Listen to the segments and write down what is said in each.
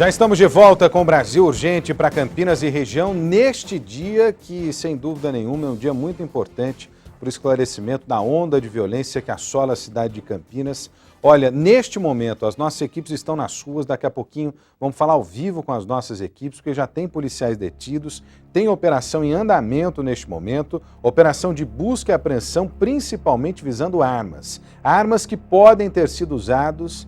Já estamos de volta com o Brasil Urgente para Campinas e região, neste dia que, sem dúvida nenhuma, é um dia muito importante para o esclarecimento da onda de violência que assola a cidade de Campinas. Olha, neste momento, as nossas equipes estão nas ruas, daqui a pouquinho vamos falar ao vivo com as nossas equipes, porque já tem policiais detidos, tem operação em andamento neste momento, operação de busca e apreensão, principalmente visando armas. Armas que podem ter sido usadas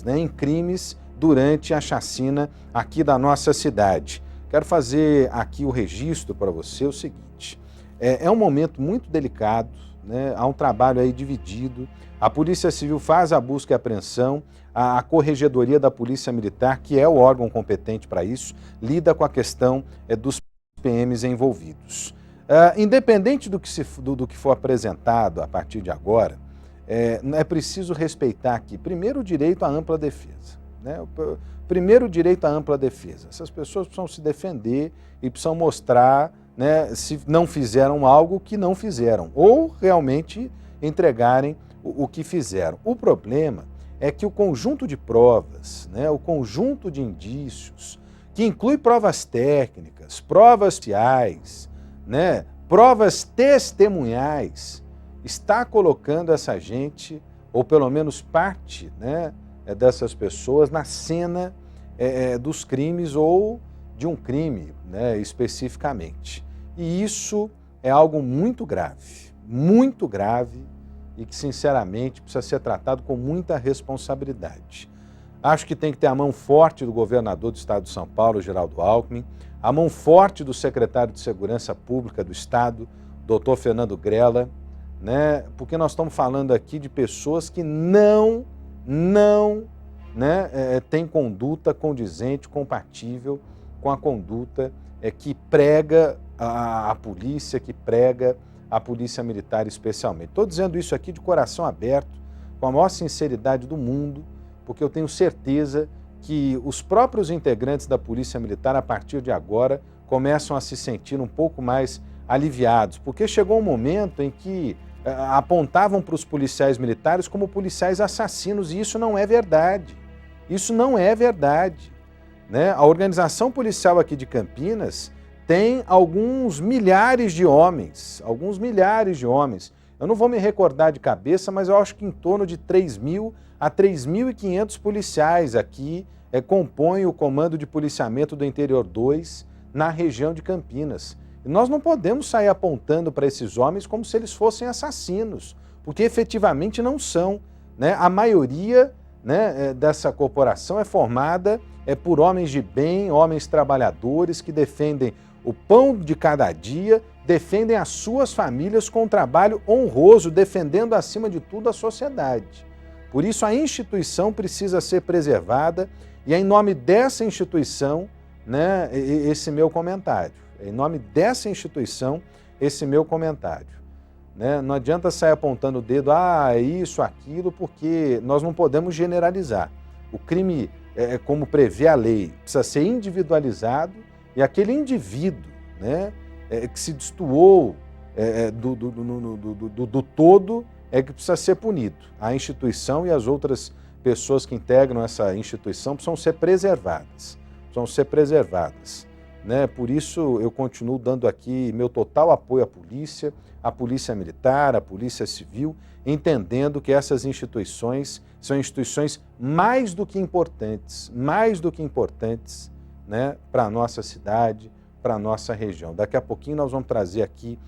em crimes durante a chacina aqui da nossa cidade. Quero fazer aqui o registro para você o seguinte, é um momento muito delicado, né? Há um trabalho aí dividido, a Polícia Civil faz a busca e apreensão, a Corregedoria da Polícia Militar, que é o órgão competente para isso, lida com a questão dos PMs envolvidos. Independente do que for apresentado a partir de agora, é preciso respeitar aqui, primeiro, o direito à ampla defesa. Primeiro, o direito à ampla defesa. Essas pessoas precisam se defender e precisam mostrar, né, se não fizeram algo que não fizeram, ou realmente entregarem o que fizeram. O problema é que o conjunto de provas, né, o conjunto de indícios, que inclui provas técnicas, provas sociais, né, provas testemunhais, está colocando essa gente, ou pelo menos parte, né, dessas pessoas na cena dos crimes ou de um crime, né, especificamente. E isso é algo muito grave e que, sinceramente, precisa ser tratado com muita responsabilidade. Acho que tem que ter a mão forte do governador do estado de São Paulo, Geraldo Alckmin, a mão forte do secretário de Segurança Pública do estado, doutor Fernando Grella, né, porque nós estamos falando aqui de pessoas que não tem conduta condizente, compatível com a conduta que prega a polícia, que prega a polícia militar especialmente. Estou dizendo isso aqui de coração aberto, com a maior sinceridade do mundo, porque eu tenho certeza que os próprios integrantes da polícia militar, a partir de agora, começam a se sentir um pouco mais aliviados, porque chegou um momento em que apontavam para os policiais militares como policiais assassinos, e isso não é verdade. Isso não é verdade, né? A organização policial aqui de Campinas tem alguns milhares de homens. Eu não vou me recordar de cabeça, mas eu acho que em torno de 3.000 a 3.500 policiais aqui compõem o Comando de Policiamento do Interior 2 na região de Campinas. E nós não podemos sair apontando para esses homens como se eles fossem assassinos, porque efetivamente não são, né? A maioria, né, dessa corporação é formada por homens de bem, homens trabalhadores que defendem o pão de cada dia, defendem as suas famílias com um trabalho honroso, defendendo acima de tudo a sociedade. Por isso a instituição precisa ser preservada e é em nome dessa instituição, né, esse meu comentário. Em nome dessa instituição, esse meu comentário. Né? Não adianta sair apontando o dedo, isso, aquilo, porque nós não podemos generalizar. O crime, como prevê a lei, precisa ser individualizado e aquele indivíduo, né, que se destoou do todo é que precisa ser punido. A instituição e as outras pessoas que integram essa instituição precisam ser preservadas. Né? Por isso eu continuo dando aqui meu total apoio à polícia militar, à polícia civil, entendendo que essas instituições são instituições mais do que importantes, né, para a nossa cidade, para a nossa região. Daqui a pouquinho nós vamos trazer aqui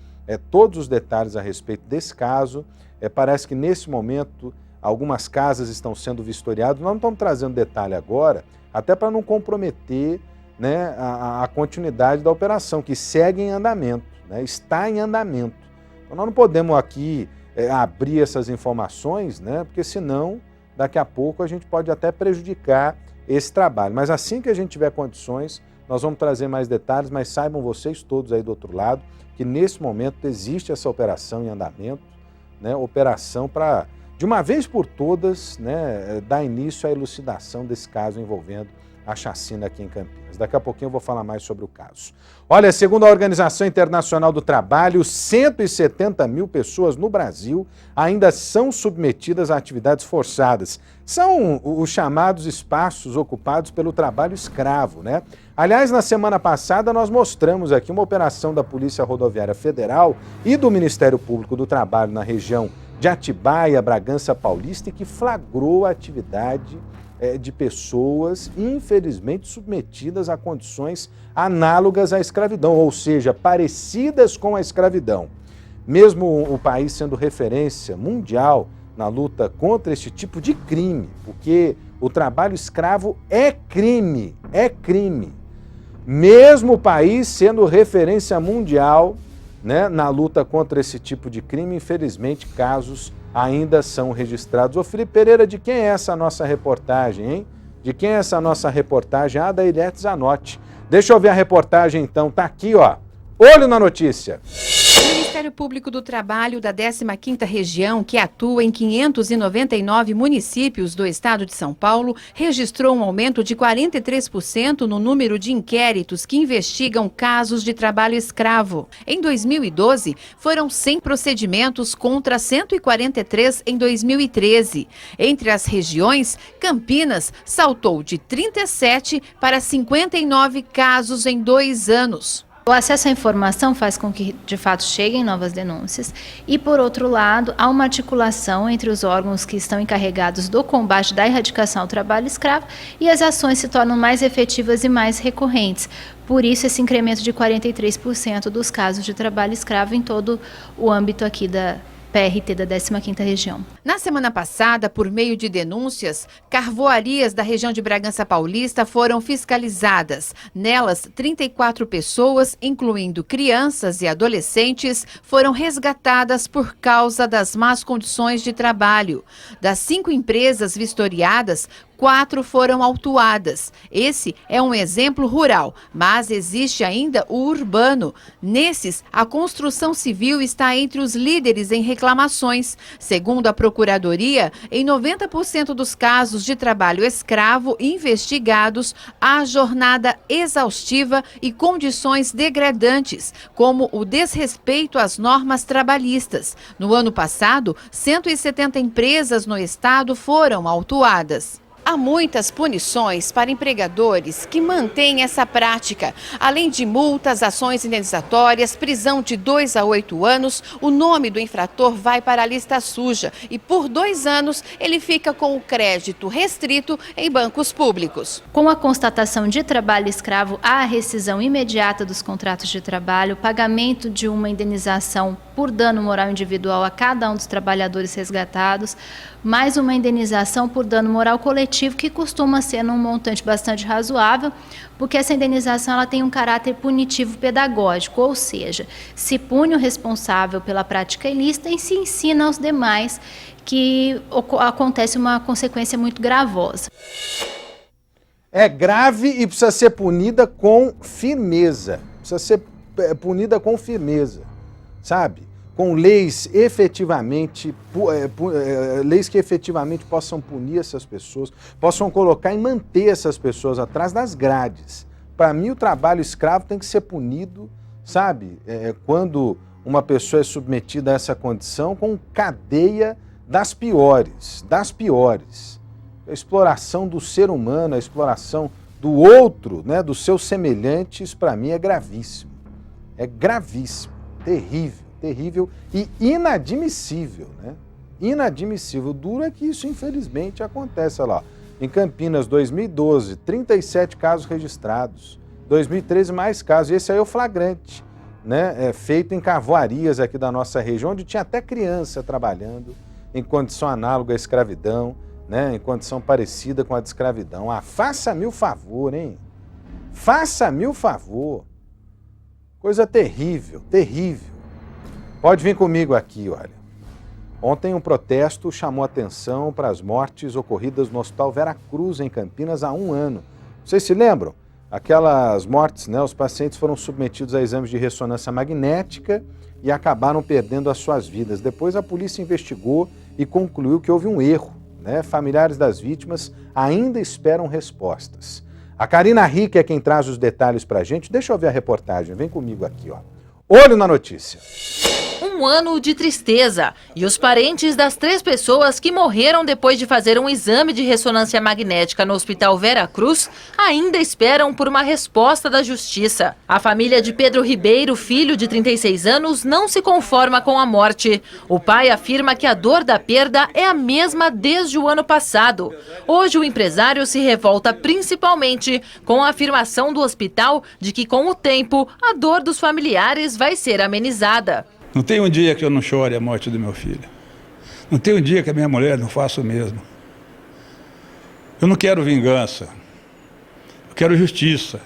todos os detalhes a respeito desse caso. Parece que nesse momento algumas casas estão sendo vistoriadas, nós não estamos trazendo detalhe agora, até para não comprometer, né, a continuidade da operação, que segue em andamento, né, está em andamento. Então nós não podemos aqui abrir essas informações, né, porque senão daqui a pouco a gente pode até prejudicar esse trabalho. Mas assim que a gente tiver condições, nós vamos trazer mais detalhes, mas saibam vocês todos aí do outro lado que nesse momento existe essa operação em andamento, né, operação para, de uma vez por todas, né, dar início à elucidação desse caso envolvendo a chacina aqui em Campinas. Daqui a pouquinho eu vou falar mais sobre o caso. Olha, segundo a Organização Internacional do Trabalho, 170 mil pessoas no Brasil ainda são submetidas a atividades forçadas. São os chamados espaços ocupados pelo trabalho escravo, né? Aliás, na semana passada nós mostramos aqui uma operação da Polícia Rodoviária Federal e do Ministério Público do Trabalho na região de Atibaia, Bragança Paulista, e que flagrou a atividade de pessoas, infelizmente, submetidas a condições análogas à escravidão, ou seja, parecidas com a escravidão. Mesmo o país sendo referência mundial na luta contra esse tipo de crime, porque o trabalho escravo é crime, é crime. Mesmo o país sendo referência mundial, né, na luta contra esse tipo de crime, infelizmente, casos ainda são registrados. Ô Felipe Pereira, de quem é essa nossa reportagem, hein? De quem é essa nossa reportagem? Ah, da Ilete Zanotti. Deixa eu ver a reportagem então, tá aqui, ó. Olho na notícia. O Ministério Público do Trabalho da 15ª Região, que atua em 599 municípios do estado de São Paulo, registrou um aumento de 43% no número de inquéritos que investigam casos de trabalho escravo. Em 2012, foram 100 procedimentos contra 143 em 2013. Entre as regiões, Campinas saltou de 37 para 59 casos em 2 anos. O acesso à informação faz com que, de fato, cheguem novas denúncias e, por outro lado, há uma articulação entre os órgãos que estão encarregados do combate da erradicação ao trabalho escravo e as ações se tornam mais efetivas e mais recorrentes. Por isso, esse incremento de 43% dos casos de trabalho escravo em todo o âmbito aqui da PRT da 15ª Região. Na semana passada, por meio de denúncias, carvoarias da região de Bragança Paulista foram fiscalizadas. Nelas, 34 pessoas, incluindo crianças e adolescentes, foram resgatadas por causa das más condições de trabalho. Das 5 empresas vistoriadas, 4 foram autuadas. Esse é um exemplo rural, mas existe ainda o urbano. Nesses, a construção civil está entre os líderes em reclamações. Segundo a Procuradoria, em 90% dos casos de trabalho escravo investigados, há jornada exaustiva e condições degradantes, como o desrespeito às normas trabalhistas. No ano passado, 170 empresas no estado foram autuadas. Há muitas punições para empregadores que mantêm essa prática. Além de multas, ações indenizatórias, prisão de 2 a 8 anos, o nome do infrator vai para a lista suja e por 2 anos ele fica com o crédito restrito em bancos públicos. Com a constatação de trabalho escravo, há a rescisão imediata dos contratos de trabalho, pagamento de uma indenização por dano moral individual a cada um dos trabalhadores resgatados, mais uma indenização por dano moral coletivo, que costuma ser num montante bastante razoável, porque essa indenização ela tem um caráter punitivo pedagógico, ou seja, se pune o responsável pela prática ilícita e se ensina aos demais que acontece uma consequência muito gravosa. É grave e precisa ser punida com firmeza. Precisa ser punida com firmeza, sabe? Com leis efetivamente, leis que efetivamente possam punir essas pessoas, possam colocar e manter essas pessoas atrás das grades. Para mim, o trabalho escravo tem que ser punido, sabe? Quando uma pessoa é submetida a essa condição, com cadeia das piores, das piores. A exploração do ser humano, a exploração do outro, né, dos seus semelhantes, para mim é gravíssimo. É gravíssimo, terrível. Terrível e inadmissível, né? Inadmissível. Duro é que isso, infelizmente, acontece. Olha lá, em Campinas, 2012, 37 casos registrados. 2013, mais casos. E esse aí é o flagrante, né? Feito em carvoarias aqui da nossa região, onde tinha até criança trabalhando em condição análoga à escravidão, né? Em condição parecida com a de escravidão. Ah, faça-me o favor, hein? Faça-me o favor. Coisa terrível, terrível. Pode vir comigo aqui, olha. Ontem um protesto chamou atenção para as mortes ocorridas no Hospital Vera Cruz, em Campinas, há 1 ano. Vocês se lembram? Aquelas mortes, né? Os pacientes foram submetidos a exames de ressonância magnética e acabaram perdendo as suas vidas. Depois a polícia investigou e concluiu que houve um erro, né? Familiares das vítimas ainda esperam respostas. A Karina Rick é quem traz os detalhes pra gente. Deixa eu ver a reportagem, vem comigo aqui, ó. Olho na notícia. Um ano de tristeza e os parentes das 3 pessoas que morreram depois de fazer um exame de ressonância magnética no Hospital Vera Cruz ainda esperam por uma resposta da Justiça. A família de Pedro Ribeiro, filho de 36 anos, não se conforma com a morte. O pai afirma que a dor da perda é a mesma desde o ano passado. Hoje o empresário se revolta principalmente com a afirmação do hospital de que com o tempo a dor dos familiares vai ser amenizada. Não tem um dia que eu não chore a morte do meu filho. Não tem um dia que a minha mulher não faça o mesmo. Eu não quero vingança. Eu quero justiça.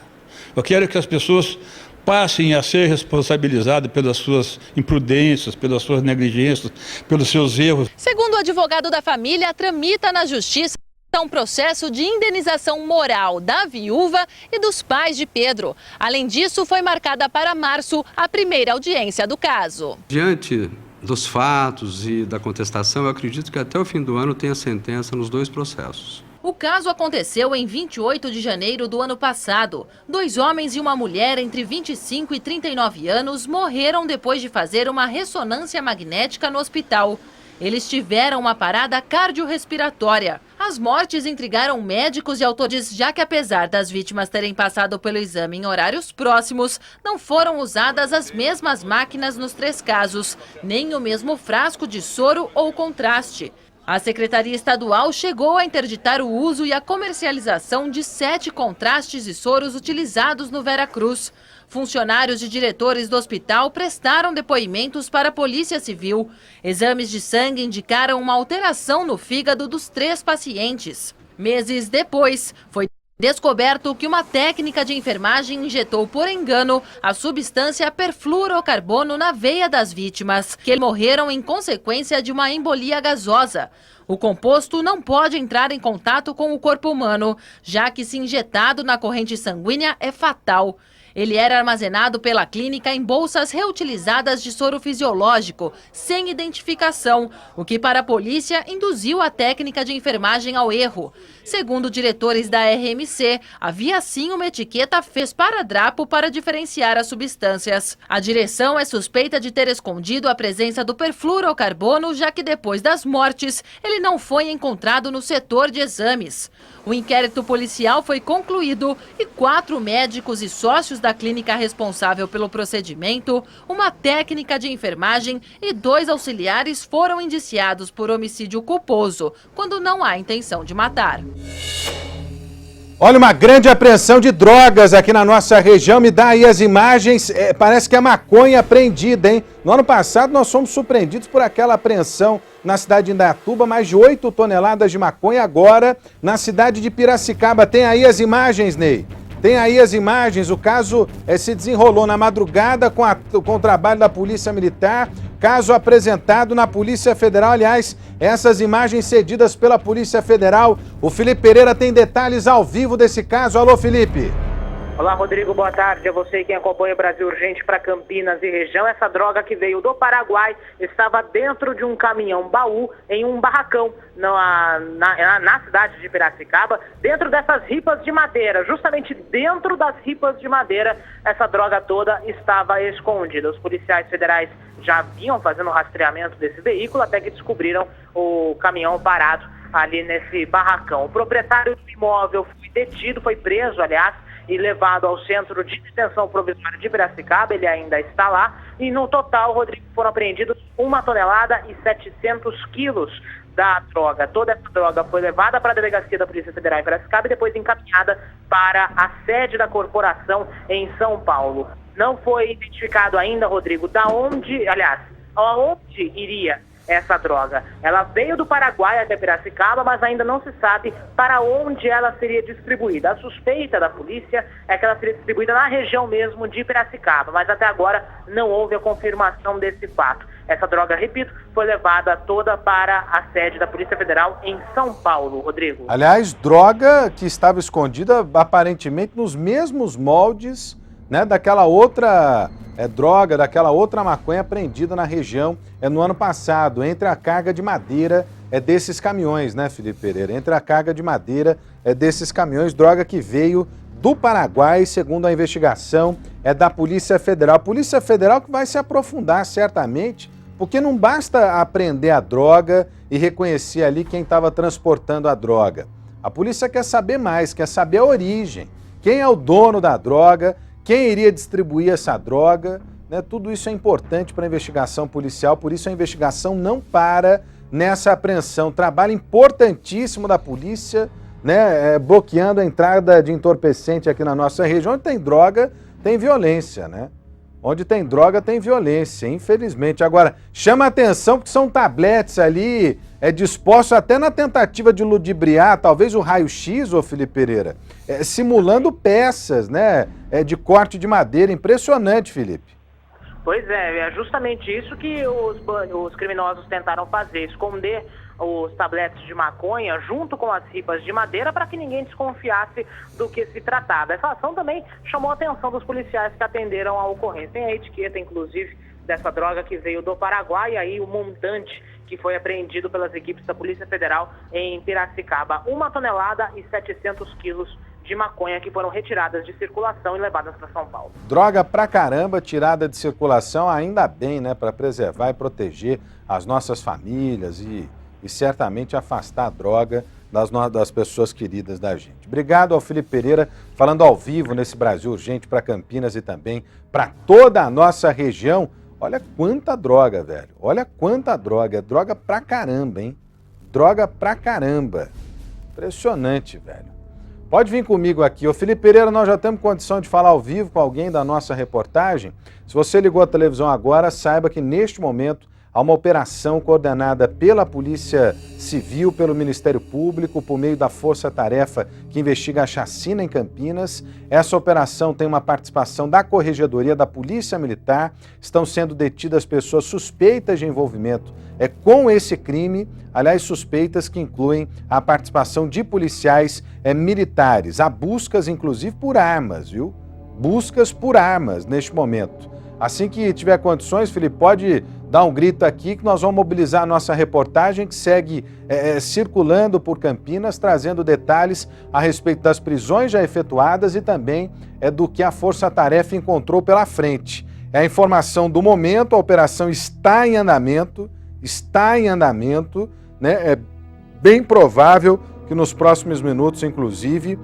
Eu quero que as pessoas passem a ser responsabilizadas pelas suas imprudências, pelas suas negligências, pelos seus erros. Segundo o advogado da família, tramita na Justiça um processo de indenização moral da viúva e dos pais de Pedro. Além disso, foi marcada para março a primeira audiência do caso. Diante dos fatos e da contestação, eu acredito que até o fim do ano tenha sentença nos 2 processos. O caso aconteceu em 28 de janeiro do ano passado. 2 homens e uma mulher entre 25 e 39 anos morreram depois de fazer uma ressonância magnética no hospital. Eles tiveram uma parada cardiorrespiratória. As mortes intrigaram médicos e autores, já que apesar das vítimas terem passado pelo exame em horários próximos, não foram usadas as mesmas máquinas nos 3 casos, nem o mesmo frasco de soro ou contraste. A Secretaria Estadual chegou a interditar o uso e a comercialização de 7 contrastes e soros utilizados no Vera Cruz. Funcionários e diretores do hospital prestaram depoimentos para a Polícia Civil. Exames de sangue indicaram uma alteração no fígado dos 3 pacientes. Meses depois, foi descoberto que uma técnica de enfermagem injetou por engano a substância perfluorocarbono na veia das vítimas, que morreram em consequência de uma embolia gasosa. O composto não pode entrar em contato com o corpo humano, já que se injetado na corrente sanguínea é fatal. Ele era armazenado pela clínica em bolsas reutilizadas de soro fisiológico, sem identificação, o que para a polícia induziu a técnica de enfermagem ao erro. Segundo diretores da RMC, havia sim uma etiqueta esparadrapo para diferenciar as substâncias. A direção é suspeita de ter escondido a presença do perfluorocarbono, já que depois das mortes, ele não foi encontrado no setor de exames. O inquérito policial foi concluído e 4 médicos e sócios da clínica responsável pelo procedimento, uma técnica de enfermagem e 2 auxiliares foram indiciados por homicídio culposo, quando não há intenção de matar. Olha, uma grande apreensão de drogas aqui na nossa região. Me dá aí as imagens. Parece que é maconha apreendida, hein? No ano passado nós fomos surpreendidos por aquela apreensão na cidade de Indaiatuba, mais de 8 toneladas de maconha. Agora, na cidade de Piracicaba. Tem aí as imagens, Ney? Tem aí as imagens. O caso se desenrolou na madrugada com o trabalho da Polícia Militar. Caso apresentado na Polícia Federal. Aliás, essas imagens cedidas pela Polícia Federal. O Felipe Pereira tem detalhes ao vivo desse caso. Alô, Felipe. Olá, Rodrigo, boa tarde a você e quem acompanha o Brasil Urgente para Campinas e região. Essa droga que veio do Paraguai estava dentro de um caminhão baú em um barracão na cidade de Piracicaba, dentro dessas ripas de madeira. Justamente dentro das ripas de madeira, essa droga toda estava escondida. Os policiais federais já vinham fazendo o rastreamento desse veículo até que descobriram o caminhão parado ali nesse barracão. O proprietário do imóvel foi detido, foi preso, aliás, e levado ao centro de detenção provisória de Piracicaba. Ele ainda está lá. E no total, Rodrigo, foram apreendidos 1 tonelada e 700 quilos da droga. Toda essa droga foi levada para a delegacia da Polícia Federal em Piracicaba e depois encaminhada para a sede da corporação em São Paulo. Não foi identificado ainda, Rodrigo, aonde iria essa droga. Ela veio do Paraguai até Piracicaba, mas ainda não se sabe para onde ela seria distribuída. A suspeita da polícia é que ela seria distribuída na região mesmo de Piracicaba, mas até agora não houve a confirmação desse fato. Essa droga, repito, foi levada toda para a sede da Polícia Federal em São Paulo, Rodrigo. Aliás, droga que estava escondida aparentemente nos mesmos moldes, né, daquela outra daquela outra maconha apreendida na região no ano passado, entre a carga de madeira desses caminhões, né, Felipe Pereira? Entre a carga de madeira desses caminhões, droga que veio do Paraguai, segundo a investigação da Polícia Federal. A Polícia Federal que vai se aprofundar certamente, porque não basta apreender a droga e reconhecer ali quem estava transportando a droga. A polícia quer saber mais, quer saber a origem, quem é o dono da droga, quem iria distribuir essa droga, né? Tudo isso é importante para a investigação policial, por isso a investigação não para nessa apreensão. Trabalho importantíssimo da polícia, né? Bloqueando a entrada de entorpecente aqui na nossa região. Onde tem droga, tem violência, né? Onde tem droga, tem violência, infelizmente. Agora, chama a atenção porque são tabletes ali dispostos até na tentativa de ludibriar, talvez o raio-x, ô Felipe Pereira, simulando peças, né, de corte de madeira. Impressionante, Felipe. Pois é justamente isso que os criminosos tentaram fazer, esconder os tabletes de maconha junto com as ripas de madeira para que ninguém desconfiasse do que se tratava. Essa ação também chamou a atenção dos policiais que atenderam a ocorrência. Tem a etiqueta, inclusive, dessa droga que veio do Paraguai, e aí o montante que foi apreendido pelas equipes da Polícia Federal em Piracicaba. 1 tonelada e 700 quilos de maconha que foram retiradas de circulação e levadas para São Paulo. Droga pra caramba tirada de circulação, ainda bem, né, para preservar e proteger as nossas famílias e certamente afastar a droga das pessoas queridas da gente. Obrigado ao Felipe Pereira, falando ao vivo nesse Brasil Urgente para Campinas e também para toda a nossa região. Olha quanta droga, velho. Olha quanta droga. É droga pra caramba, hein? Droga pra caramba. Impressionante, velho. Pode vir comigo aqui. Ô Felipe Pereira, nós já temos condição de falar ao vivo com alguém da nossa reportagem. Se você ligou a televisão agora, saiba que neste momento há uma operação coordenada pela Polícia Civil, pelo Ministério Público, por meio da Força Tarefa que investiga a chacina em Campinas. Essa operação tem uma participação da Corregedoria da Polícia Militar. Estão sendo detidas pessoas suspeitas de envolvimento com esse crime, aliás, suspeitas que incluem a participação de policiais militares. Há buscas, inclusive, por armas, viu? Buscas por armas neste momento. Assim que tiver condições, Felipe, pode dar um grito aqui que nós vamos mobilizar a nossa reportagem que segue circulando por Campinas, trazendo detalhes a respeito das prisões já efetuadas e também do que a Força Tarefa encontrou pela frente. É a informação do momento, a operação está em andamento, né? É bem provável que nos próximos minutos, inclusive,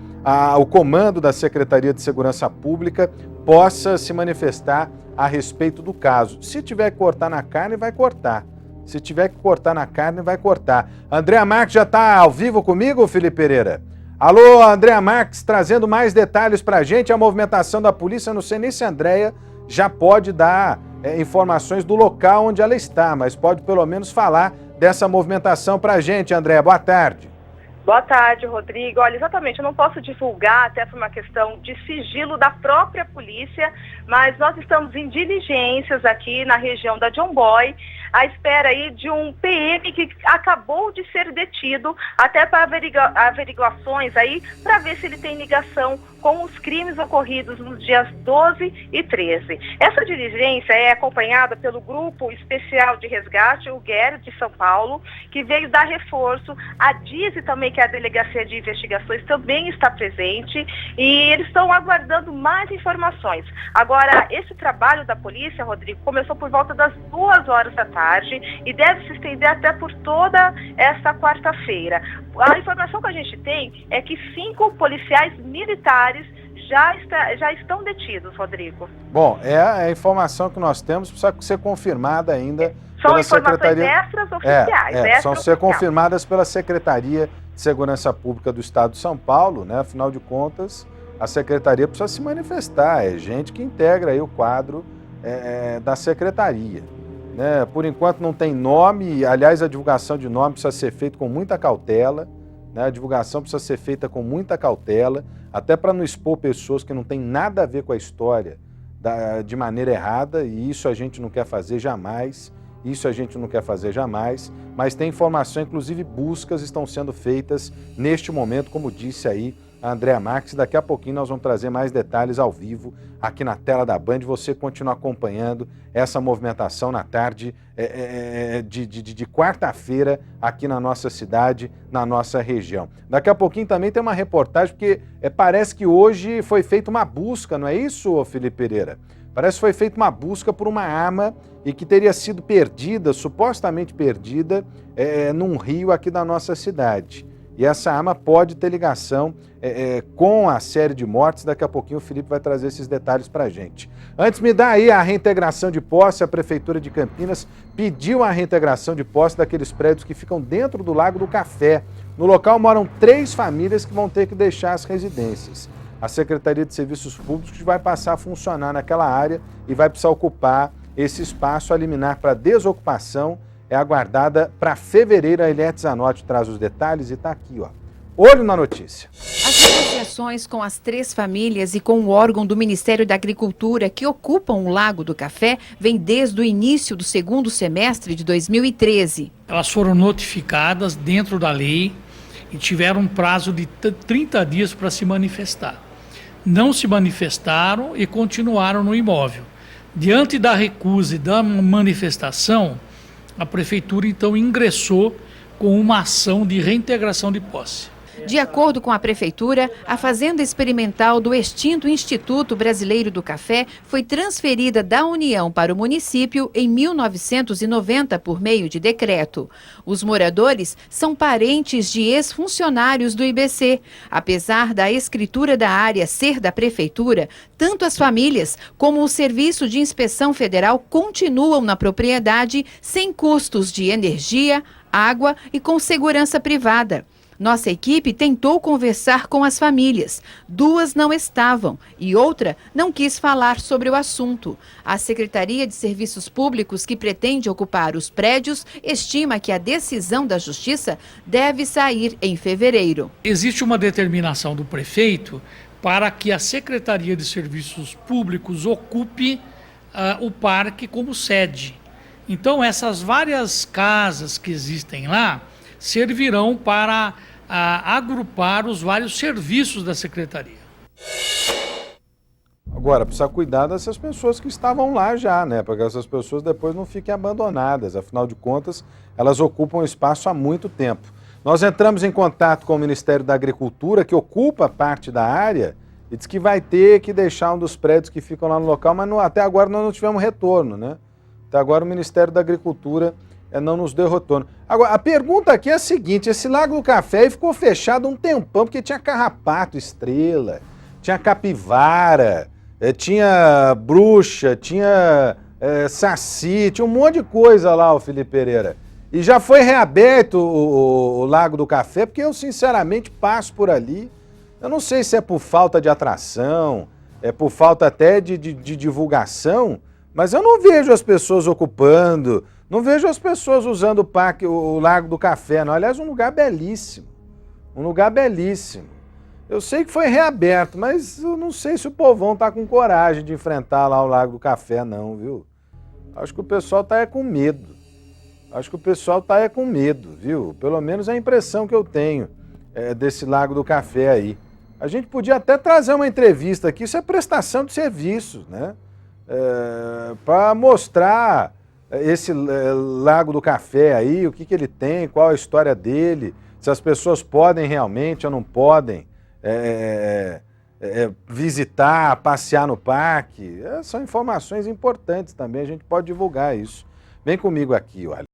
o comando da Secretaria de Segurança Pública possa se manifestar a respeito do caso. Se tiver que cortar na carne, vai cortar. Se tiver que cortar na carne, vai cortar. Andréa Marques já está ao vivo comigo, Felipe Pereira? Alô, Andréa Marques, trazendo mais detalhes para a gente, a movimentação da polícia. Não sei nem se a Andréa já pode dar informações do local onde ela está, mas pode pelo menos falar dessa movimentação para a gente, Andréa. Boa tarde. Boa tarde, Rodrigo. Olha, exatamente, eu não posso divulgar, até por uma questão de sigilo da própria polícia, mas nós estamos em diligências aqui na região da John Boy, à espera aí de um PM que acabou de ser detido, até para averiguações aí, para ver se ele tem ligação com os crimes ocorridos nos dias 12 e 13. Essa diligência é acompanhada pelo Grupo Especial de Resgate, o GER de São Paulo, que veio dar reforço. A DISE também, que é a Delegacia de Investigações, também está presente e eles estão aguardando mais informações. Agora, esse trabalho da polícia, Rodrigo, começou por volta das 2h da tarde e deve se estender até por toda esta quarta-feira. A informação que a gente tem é que 5 policiais militares já estão detidos, Rodrigo. Bom, é a informação que nós temos, precisa ser confirmada ainda são pela informações Secretaria... extras oficiais. São ser confirmadas pela Secretaria de Segurança Pública do Estado de São Paulo, né? Afinal de contas, a Secretaria precisa se manifestar, é gente que integra aí o quadro da Secretaria. Né? Por enquanto não tem nome, aliás, a divulgação de nome precisa ser feita com muita cautela, né? A divulgação precisa ser feita com muita cautela, até para não expor pessoas que não têm nada a ver com a história de maneira errada, e isso a gente não quer fazer jamais, mas tem informação, inclusive buscas estão sendo feitas neste momento, como disse aí a Andréa Marques. Daqui a pouquinho nós vamos trazer mais detalhes ao vivo aqui na tela da Band. Você continua acompanhando essa movimentação na tarde de quarta-feira aqui na nossa cidade, na nossa região. Daqui a pouquinho também tem uma reportagem, porque parece que hoje foi feita uma busca, não é isso, Felipe Pereira? Parece que foi feita uma busca por uma arma e que teria sido perdida, supostamente perdida, num rio aqui da nossa cidade. E essa arma pode ter ligação com a série de mortes. Daqui a pouquinho o Felipe vai trazer esses detalhes para a gente. Antes, me dá aí a reintegração de posse. A Prefeitura de Campinas pediu a reintegração de posse daqueles prédios que ficam dentro do Lago do Café. No local moram 3 famílias que vão ter que deixar as residências. A Secretaria de Serviços Públicos vai passar a funcionar naquela área e vai precisar ocupar esse espaço. A liminar para desocupação é aguardada para fevereiro. A Eliette Zanotti traz os detalhes e está aqui, ó. Olho na notícia. As negociações com as 3 famílias e com o órgão do Ministério da Agricultura que ocupam o Lago do Café vêm desde o início do segundo semestre de 2013. Elas foram notificadas dentro da lei e tiveram um prazo de 30 dias para se manifestar. Não se manifestaram e continuaram no imóvel. Diante da recusa e da manifestação, a Prefeitura então ingressou com uma ação de reintegração de posse. De acordo com a Prefeitura, a fazenda experimental do extinto Instituto Brasileiro do Café foi transferida da União para o município em 1990 por meio de decreto. Os moradores são parentes de ex-funcionários do IBC. Apesar da escritura da área ser da Prefeitura, tanto as famílias como o Serviço de Inspeção Federal continuam na propriedade sem custos de energia, água e com segurança privada. Nossa equipe tentou conversar com as famílias. 2 não estavam e outra não quis falar sobre o assunto. A Secretaria de Serviços Públicos, que pretende ocupar os prédios, estima que a decisão da Justiça deve sair em fevereiro. Existe uma determinação do prefeito para que a Secretaria de Serviços Públicos ocupe o parque como sede. Então, essas várias casas que existem lá servirão para agrupar os vários serviços da Secretaria. Agora, precisa cuidar dessas pessoas que estavam lá já, né? Para que essas pessoas depois não fiquem abandonadas. Afinal de contas, elas ocupam espaço há muito tempo. Nós entramos em contato com o Ministério da Agricultura, que ocupa parte da área, e diz que vai ter que deixar um dos prédios que ficam lá no local, mas até agora nós não tivemos retorno, né? Até agora o Ministério da Agricultura não nos deu retorno. Agora, a pergunta aqui é a seguinte: esse Lago do Café ficou fechado um tempão, porque tinha carrapato, estrela, tinha capivara, tinha bruxa, tinha saci, tinha um monte de coisa lá, o Felipe Pereira. E já foi reaberto o Lago do Café, porque eu sinceramente passo por ali. Eu não sei se é por falta de atração, é por falta até de divulgação, mas eu não vejo as pessoas ocupando, não vejo as pessoas usando o Lago do Café, não. Aliás, um lugar belíssimo, um lugar belíssimo. Eu sei que foi reaberto, mas eu não sei se o povão está com coragem de enfrentar lá o Lago do Café, não, viu? Acho que o pessoal está com medo. Acho que o pessoal está com medo, viu? Pelo menos é a impressão que eu tenho desse Lago do Café aí. A gente podia até trazer uma entrevista aqui, isso é prestação de serviços, né? Para mostrar esse Lago do Café aí, o que ele tem, qual a história dele, se as pessoas podem realmente ou não podem visitar, passear no parque. São informações importantes também, a gente pode divulgar isso. Vem comigo aqui, olha.